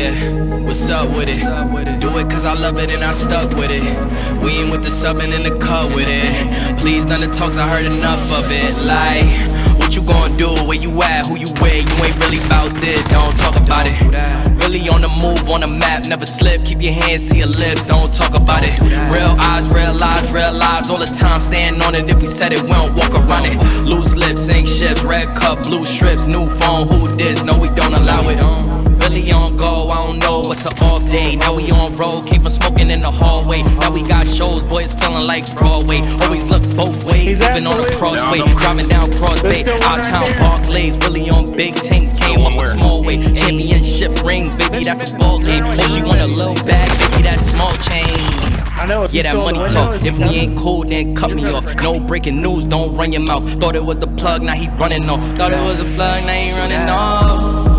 Yeah, what's up with it? Do it cause I love it and I stuck with it. We ain't with the subbing in the cut with it. Please none of the talks, I heard enough of it. Like, what you gon' do? Where you at? Who you with? You ain't really bout this, don't talk about it. Really on the move, on the map, never slip. Keep your hands to your lips, don't talk about it. Real eyes, real lives all the time. Stand on it, if we said it, we don't walk around it. Loose lips, sink ships, red cup, blue strips, new phone, who this? No, we don't allow it. Really on go, I don't know what's an off day. Now we on road, came from smoking in the hallway. Now we got shows, boys feeling like Broadway. Always look both ways, even on the crossway. Driving down Cross Bay, out town Barclays. Really on big things, came up a small way. Championship rings, baby, that's a ball game. Oh, she want a little bag, baby, that small change. Yeah, that money talk. If we ain't cool, then cut me off. No breaking news, don't run your mouth. Thought it was the plug, now he running off. Thought it was a plug, now he running off.